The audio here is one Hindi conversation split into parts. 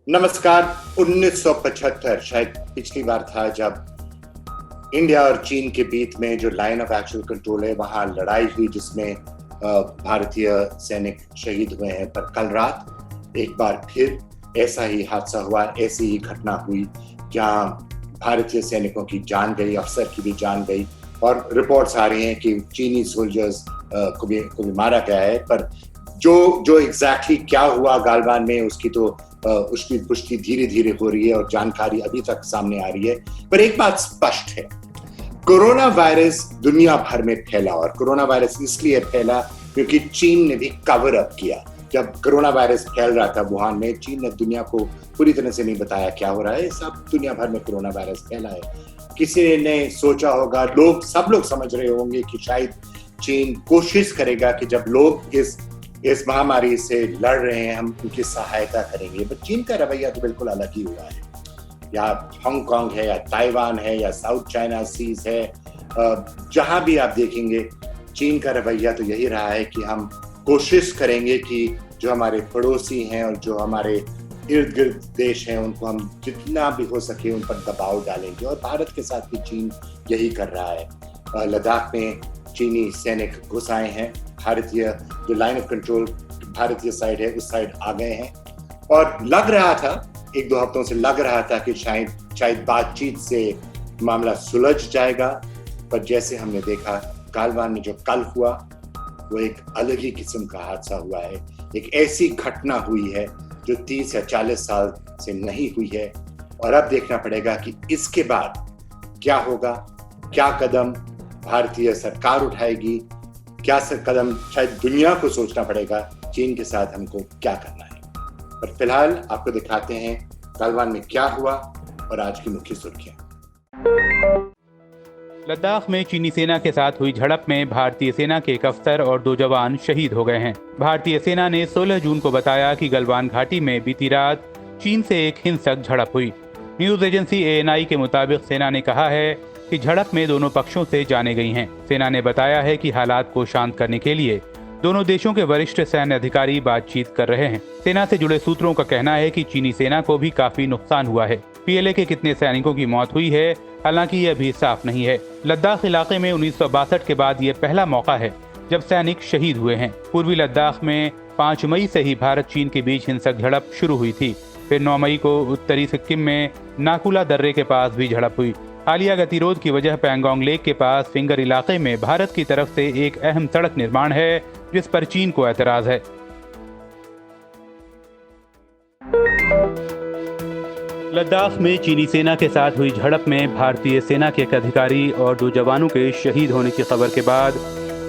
नमस्कार। 1975 शायद पिछली बार था जब इंडिया और चीन के बीच में जो लाइन ऑफ एक्चुअल कंट्रोल है वहां लड़ाई हुई, जिसमें भारतीय सैनिक शहीद हुए हैं। पर कल रात एक बार फिर ऐसा ही हादसा हुआ, ऐसी ही घटना हुई जहां भारतीय सैनिकों की जान गई, अफसर की भी जान गई, और रिपोर्ट्स आ रही हैं कि चीनी सोल्जर्स को भी मारा गया है। पर जो एग्जैक्टली क्या हुआ गालवान में, उसकी पुष्टि धीरे धीरे हो रही है और जानकारी अभी तक सामने आ रही है। पर एक बात स्पष्ट है, कोरोना वायरस दुनिया भर में फैला, और कोरोना वायरस इसलिए फैला क्योंकि चीन ने भी कवर अप किया। जब कोरोना वायरस फैल रहा था वुहान में, चीन ने दुनिया को पूरी तरह से नहीं बताया क्या हो रहा है। सब दुनिया भर में कोरोना वायरस फैला है। किसी ने सोचा होगा, सब लोग समझ रहे होंगे कि शायद चीन कोशिश करेगा कि जब लोग इस महामारी से लड़ रहे हैं, हम उनकी सहायता करेंगे। पर चीन का रवैया तो बिल्कुल अलग ही हुआ है। या हांगकांग है, या ताइवान है, या साउथ चाइना सीज है, जहां भी आप देखेंगे चीन का रवैया तो यही रहा है कि हम कोशिश करेंगे कि जो हमारे पड़ोसी हैं और जो हमारे इर्द गिर्द देश हैं उनको हम जितना भी हो सके उन पर दबाव डालेंगे। और भारत के साथ भी चीन यही कर रहा है। लद्दाख में चीनी सैनिक घुस आए हैं, भारतीय जो लाइन ऑफ कंट्रोल भारतीय साइड है उस साइड आ गए हैं, और लग रहा था, एक दो हफ्तों से लग रहा था कि शायद बातचीत से मामला सुलझ जाएगा। पर जैसे हमने देखा गालवान में जो कल हुआ, वो एक अलग ही किस्म का हादसा हुआ है। एक ऐसी घटना हुई है जो 30 या 40 साल से नहीं हुई है। और अब देखना पड़ेगा कि इसके बाद क्या होगा, क्या कदम भारतीय सरकार उठाएगी, क्या कदम शायद दुनिया को सोचना पड़ेगा चीन के साथ हमको क्या करना है। पर फिलहाल आपको दिखाते हैं गालवान में क्या हुआ और आज की मुख्य सुर्खियां। लद्दाख में चीनी सेना के साथ हुई झड़प में भारतीय सेना के एक अफसर और 2 जवान शहीद हो गए हैं। भारतीय सेना ने 16 जून को बताया कि गलवान घाटी में बीती रात चीन से एक हिंसक झड़प हुई। न्यूज एजेंसी ANI के मुताबिक सेना ने कहा है कि झड़प में दोनों पक्षों से जानें गई हैं। सेना ने बताया है कि हालात को शांत करने के लिए दोनों देशों के वरिष्ठ सैन्य अधिकारी बातचीत कर रहे हैं। सेना से जुड़े सूत्रों का कहना है कि चीनी सेना को भी काफी नुकसान हुआ है। PLA के कितने सैनिकों की मौत हुई है, हालांकि ये अभी साफ नहीं है। लद्दाख इलाके में 1962 के बाद ये पहला मौका है जब सैनिक शहीद हुए हैं। पूर्वी लद्दाख में 5 मई से ही भारत चीन के बीच हिंसक झड़प शुरू हुई थी। फिर 9 मई को उत्तरी सिक्किम में नाकुला दर्रे के पास भी झड़प हुई। हालिया गतिरोध की वजह पैंगोंग लेक के पास फिंगर इलाके में भारत की तरफ से एक अहम सड़क निर्माण है, जिस पर चीन को ऐतराज है। लद्दाख में चीनी सेना के साथ हुई झड़प में भारतीय सेना के एक अधिकारी और 2 जवानों के शहीद होने की खबर के बाद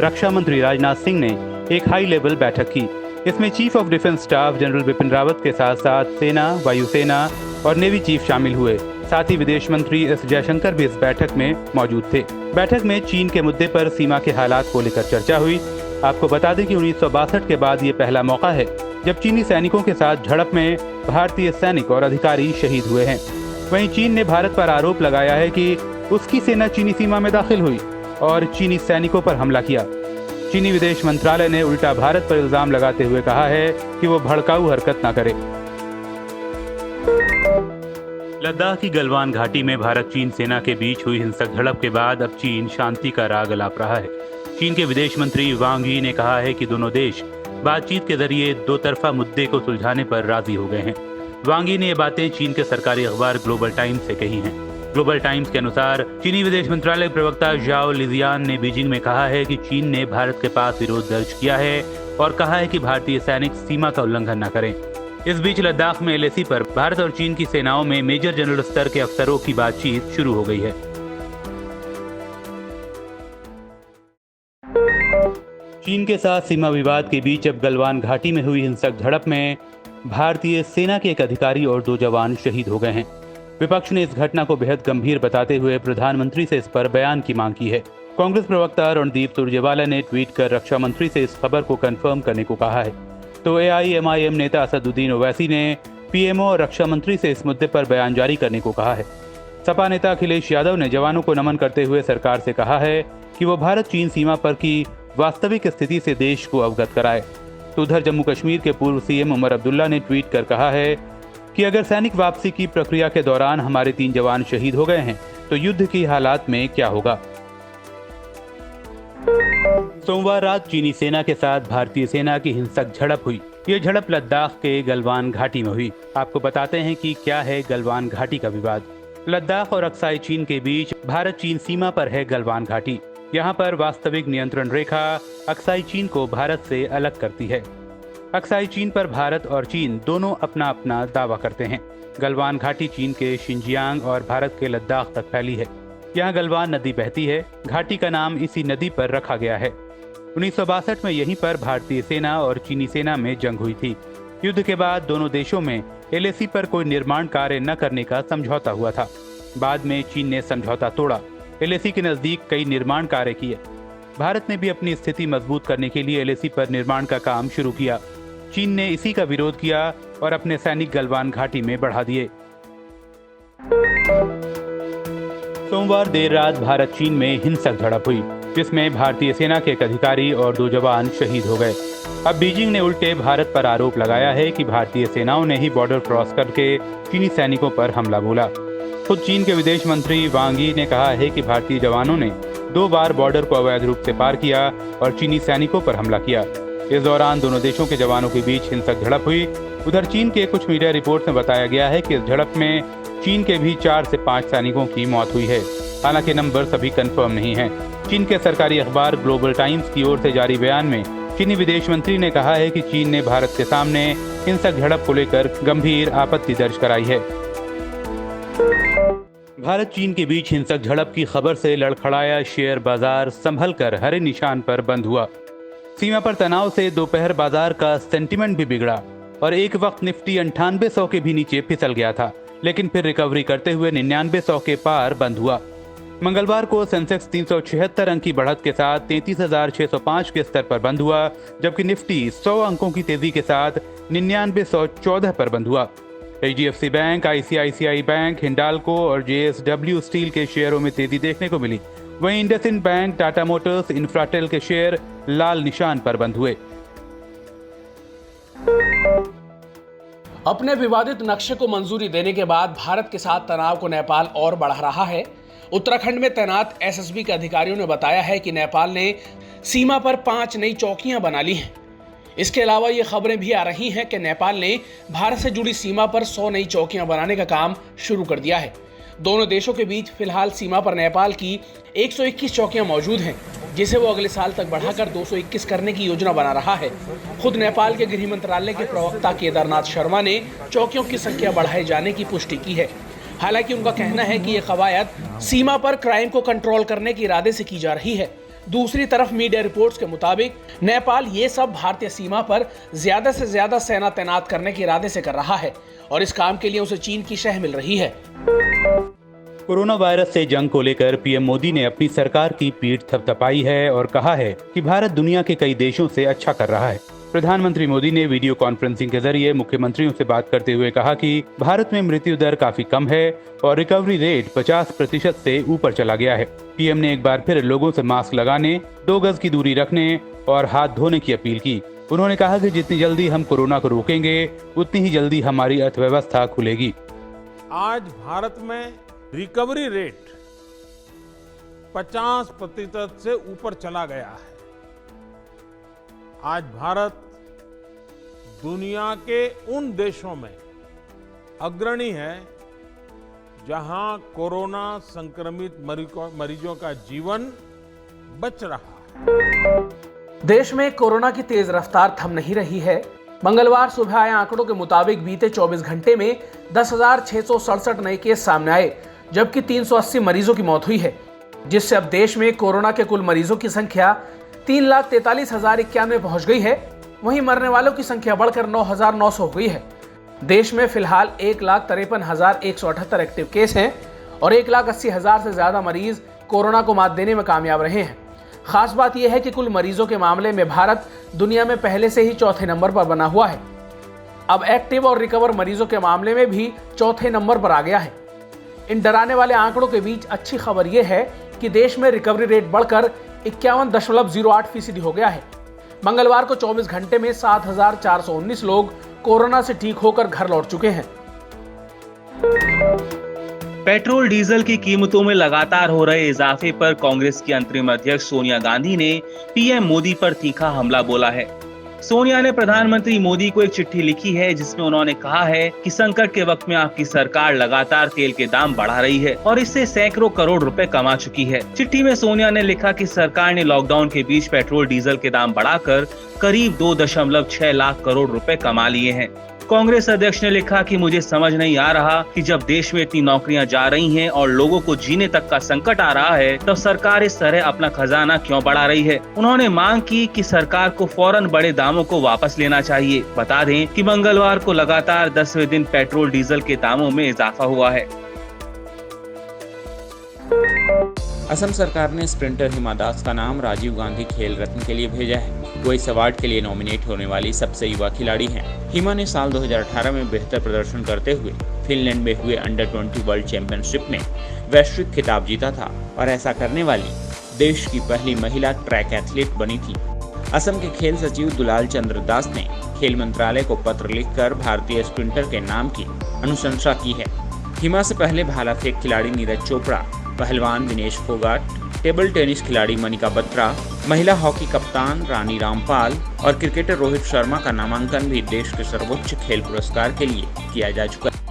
रक्षा मंत्री राजनाथ सिंह ने एक हाई लेवल बैठक की। इसमें chief of defence staff general Bipin Rawat के साथ साथ सेना, वायुसेना और नेवी चीफ शामिल हुए। साथ ही विदेश मंत्री S जयशंकर भी इस बैठक में मौजूद थे। बैठक में चीन के मुद्दे पर सीमा के हालात को लेकर चर्चा हुई। आपको बता दें कि 1962 के बाद ये पहला मौका है जब चीनी सैनिकों के साथ झड़प में भारतीय सैनिक और अधिकारी शहीद हुए हैं। वहीं चीन ने भारत पर आरोप लगाया है कि उसकी सेना चीनी सीमा में दाखिल हुई और चीनी सैनिकों पर हमला किया। चीनी विदेश मंत्रालय ने उल्टा भारत पर इल्जाम लगाते हुए कहा है कि वो भड़काऊ हरकत न करे। लद्दाख की गलवान घाटी में भारत चीन सेना के बीच हुई हिंसक झड़प के बाद अब चीन शांति का राग अलाप रहा है। चीन के विदेश मंत्री वांग यी ने कहा है कि दोनों देश बातचीत के जरिए 2 तरफा मुद्दे को सुलझाने पर राजी हो गए हैं। वांग यी ने ये बातें चीन के सरकारी अखबार ग्लोबल टाइम्स से कही हैं। ग्लोबल टाइम्स के अनुसार चीनी विदेश मंत्रालय प्रवक्ता जाओ लिजियान ने बीजिंग में कहा है कि चीन ने भारत के पास विरोध दर्ज किया है और कहा है कि भारतीय सैनिक सीमा का उल्लंघन न करें। इस बीच लद्दाख में LAC पर भारत और चीन की सेनाओं में मेजर जनरल स्तर के अफसरों की बातचीत शुरू हो गई है। चीन के साथ सीमा विवाद के बीच अब गलवान घाटी में हुई हिंसक झड़प में भारतीय सेना के एक अधिकारी और 2 जवान शहीद हो गए हैं। विपक्ष ने इस घटना को बेहद गंभीर बताते हुए प्रधानमंत्री से इस पर बयान की मांग की है। कांग्रेस प्रवक्ता रणदीप सुरजेवाला ने ट्वीट कर रक्षा मंत्री से इस खबर को कंफर्म करने को कहा है। तो AIMIM नेता असदुद्दीन ओवैसी ने PMO और रक्षा मंत्री से इस मुद्दे पर बयान जारी करने को कहा है। सपा नेता अखिलेश यादव ने जवानों को नमन करते हुए सरकार से कहा है कि वो भारत चीन सीमा पर की वास्तविक स्थिति से देश को अवगत कराए। तो उधर जम्मू कश्मीर के पूर्व CM उमर अब्दुल्ला ने ट्वीट कर कहा है कि अगर सैनिक वापसी की प्रक्रिया के दौरान हमारे 3 जवान शहीद हो गए हैं तो युद्ध की हालात में क्या होगा। सोमवार रात चीनी सेना के साथ भारतीय सेना की हिंसक झड़प हुई। ये झड़प लद्दाख के गलवान घाटी में हुई। आपको बताते हैं कि क्या है गलवान घाटी का विवाद। लद्दाख और अक्साई चीन के बीच भारत चीन सीमा पर है गलवान घाटी। यहाँ पर वास्तविक नियंत्रण रेखा अक्साई चीन को भारत से अलग करती है। अक्साई चीन पर भारत और चीन दोनों अपना अपना दावा करते हैं। गलवान घाटी चीन के शिनजियांग और भारत के लद्दाख तक फैली है। यहाँ गलवान नदी बहती है। घाटी का नाम इसी नदी पर रखा गया है। 1962 में यहीं पर भारतीय सेना और चीनी सेना में जंग हुई थी। युद्ध के बाद दोनों देशों में एलएसी पर कोई निर्माण कार्य न करने का समझौता हुआ था। बाद में चीन ने समझौता तोड़ा, एलएसी के नजदीक कई निर्माण कार्य किए। भारत ने भी अपनी स्थिति मजबूत करने के लिए एलएसी पर निर्माण का काम शुरू किया। चीन ने इसी का विरोध किया और अपने सैनिक गलवान घाटी में बढ़ा दिए। सोमवार देर रात भारत चीन में हिंसक झड़प हुई, जिसमें भारतीय सेना के एक अधिकारी और 2 जवान शहीद हो गए। अब बीजिंग ने उल्टे भारत पर आरोप लगाया है कि भारतीय सेनाओं ने ही बॉर्डर क्रॉस करके चीनी सैनिकों पर हमला बोला। खुद चीन के विदेश मंत्री वांग यी ने कहा है कि भारतीय जवानों ने 2 बार बॉर्डर को अवैध रूप से पार किया और चीनी सैनिकों पर हमला किया। इस दौरान दोनों देशों के जवानों के बीच हिंसक झड़प हुई। उधर चीन के कुछ मीडिया रिपोर्ट में बताया गया है कि इस झड़प में चीन के भी 4 से 5 सैनिकों की मौत हुई है। हालांकि नंबर अभी कंफर्म नहीं है। चीन के सरकारी अखबार ग्लोबल टाइम्स की ओर से जारी बयान में चीनी विदेश मंत्री ने कहा है कि चीन ने भारत के सामने हिंसक झड़प को लेकर गंभीर आपत्ति दर्ज कराई है। भारत चीन के बीच हिंसक झड़प की खबर से लड़खड़ाया शेयर बाजार संभल कर हरे निशान पर बंद हुआ। सीमा पर तनाव से दोपहर बाजार का सेंटीमेंट भी बिगड़ा और एक वक्त निफ्टी 9800 के भी नीचे फिसल गया था, लेकिन फिर रिकवरी करते हुए 9900 के पार बंद हुआ। मंगलवार को सेंसेक्स 376 अंक की बढ़त के साथ 33,605 के स्तर पर बंद हुआ, जबकि निफ्टी 100 अंकों की तेजी के साथ 9914 पर बंद हुआ। HDFC bank, ICICI bank, Hindalco और जेएसडब्ल्यू स्टील के शेयरों में तेजी देखने को मिली। वहीं इंडसइंड बैंक, टाटा मोटर्स, इंफ्राटेल के शेयर लाल निशान पर बंद हुए। अपने विवादित नक्शे को मंजूरी देने के बाद भारत के साथ तनाव को नेपाल और बढ़ा रहा है। उत्तराखंड में तैनात एसएसबी के अधिकारियों ने बताया है कि नेपाल ने सीमा पर 5 नई चौकियां बना ली हैं। इसके अलावा ये खबरें भी आ रही हैं कि नेपाल ने भारत से जुड़ी सीमा पर 100 नई चौकियां बनाने का काम शुरू कर दिया है। दोनों देशों के बीच फिलहाल सीमा पर नेपाल की 121 चौकियां मौजूद हैं, जिसे वो अगले साल तक बढ़ाकर 221 करने की योजना बना रहा है। खुद नेपाल के गृह मंत्रालय के प्रवक्ता केदारनाथ शर्मा ने चौकियों की संख्या बढ़ाए जाने की पुष्टि की है। हालांकि उनका कहना है कि ये कवायद सीमा पर क्राइम को कंट्रोल करने के इरादे से की जा रही है। दूसरी तरफ मीडिया रिपोर्ट्स के मुताबिक नेपाल ये सब भारतीय सीमा पर ज्यादा से ज्यादा सेना तैनात करने के इरादे से कर रहा है और इस काम के लिए उसे चीन की शह मिल रही है। कोरोना वायरस से जंग को लेकर पीएम मोदी ने अपनी सरकार की पीठ थपथपाई है और कहा है कि भारत दुनिया के कई देशों से अच्छा कर रहा है। प्रधानमंत्री मोदी ने वीडियो कॉन्फ्रेंसिंग के जरिए मुख्यमंत्रियों से बात करते हुए कहा कि भारत में मृत्यु दर काफी कम है और रिकवरी रेट 50% से ऊपर चला गया है। पीएम ने एक बार फिर लोगों से मास्क लगाने, 2 गज की दूरी रखने और हाथ धोने की अपील की। उन्होंने कहा कि जितनी जल्दी हम कोरोना को रोकेंगे, उतनी ही जल्दी हमारी अर्थव्यवस्था खुलेगी। आज भारत में रिकवरी रेट 50% से ऊपर चला गया है। आज भारत दुनिया के उन देशों में अग्रणी है जहां कोरोना संक्रमित मरीजों का जीवन बच रहा है। देश में कोरोना की तेज रफ्तार थम नहीं रही है। मंगलवार सुबह आए आंकड़ों के मुताबिक बीते 24 घंटे में 10,667 नए केस सामने आए, जबकि 380 मरीजों की मौत हुई है, जिससे अब देश में कोरोना के कुल मरीजों की संख्या 3,43,091 पहुंच गई है। वहीं मरने वालों की संख्या बढ़कर 9,900 हो गई है। देश में फिलहाल 1,53,178 एक्टिव केस हैं और 1,80,000 से ज्यादा मरीज कोरोना को मात देने में कामयाब रहे हैं। खास बात यह है कि कुल मरीजों के मामले में भारत दुनिया में पहले से ही चौथे नंबर पर बना हुआ है। अब एक्टिव और रिकवर मरीजों के मामले में भी चौथे नंबर पर आ गया है। इन डराने वाले आंकड़ों के बीच अच्छी खबर यह है कि देश में रिकवरी रेट बढ़कर 51.08% हो गया है। मंगलवार को 24 घंटे में 7,419 लोग कोरोना से ठीक होकर घर लौट चुके हैं। पेट्रोल डीजल की कीमतों में लगातार हो रहे इजाफे पर कांग्रेस की अंतरिम अध्यक्ष सोनिया गांधी ने पीएम मोदी पर तीखा हमला बोला है। सोनिया ने प्रधानमंत्री मोदी को एक चिट्ठी लिखी है जिसमें उन्होंने कहा है कि संकट के वक्त में आपकी सरकार लगातार तेल के दाम बढ़ा रही है और इससे सैकड़ों करोड़ रुपए कमा चुकी है। चिट्ठी में सोनिया ने लिखा कि सरकार ने लॉकडाउन के बीच पेट्रोल डीजल के दाम बढ़ाकर करीब 2.6 लाख करोड़ रुपए कमा लिए हैं। कांग्रेस अध्यक्ष ने लिखा कि मुझे समझ नहीं आ रहा कि जब देश में इतनी नौकरियां जा रही हैं और लोगों को जीने तक का संकट आ रहा है तब सरकार इस तरह अपना खजाना क्यों बढ़ा रही है। उन्होंने मांग की कि सरकार को फौरन बड़े दामों को वापस लेना चाहिए। बता दें कि मंगलवार को लगातार 10वें दिन पेट्रोल डीजल के दामों में इजाफा हुआ है। असम सरकार ने स्प्रिंटर हिमा दास का नाम राजीव गांधी खेल रत्न के लिए भेजा है। वो इस अवार्ड के लिए नॉमिनेट होने वाली सबसे युवा खिलाड़ी हैं। हिमा ने साल 2018 में बेहतर प्रदर्शन करते हुए फिनलैंड में हुए अंडर 20 वर्ल्ड चैंपियनशिप में वैश्विक खिताब जीता था और ऐसा करने वाली देश की पहली महिला ट्रैक एथलीट बनी थी। असम के खेल सचिव दुलाल चंद्र दास ने खेल मंत्रालय को पत्र लिखकर भारतीय स्प्रिंटर के नाम की अनुशंसा की है। हिमा से पहले भाला फेंक खिलाड़ी नीरज चोपड़ा, पहलवान विनेश फोगाट, टेबल टेनिस खिलाड़ी मनिका बत्रा, महिला हॉकी कप्तान रानी रामपाल और क्रिकेटर रोहित शर्मा का नामांकन भी देश के सर्वोच्च खेल पुरस्कार के लिए किया जा चुका है।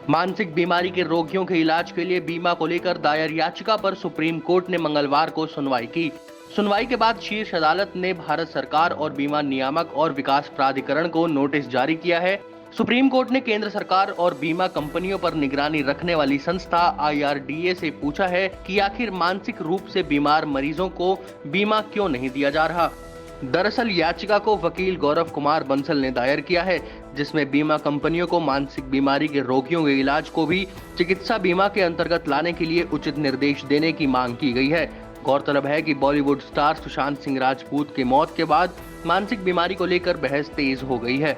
मानसिक बीमारी के रोगियों के इलाज के लिए बीमा को लेकर दायर याचिका पर सुप्रीम कोर्ट ने मंगलवार को सुनवाई की। सुनवाई के बाद शीर्ष अदालत ने भारत सरकार और बीमा नियामक और विकास प्राधिकरण को नोटिस जारी किया है। सुप्रीम कोर्ट ने केंद्र सरकार और बीमा कंपनियों पर निगरानी रखने वाली संस्था IRDA से पूछा है कि आखिर मानसिक रूप से बीमार मरीजों को बीमा क्यों नहीं दिया जा रहा। दरअसल याचिका को वकील गौरव कुमार बंसल ने दायर किया है, जिसमें बीमा कंपनियों को मानसिक बीमारी के रोगियों के इलाज को भी चिकित्सा बीमा के अंतर्गत लाने के लिए उचित निर्देश देने की मांग की गई है। गौरतलब है कि बॉलीवुड स्टार सुशांत सिंह राजपूत की मौत के बाद मानसिक बीमारी को लेकर बहस तेज हो गई है।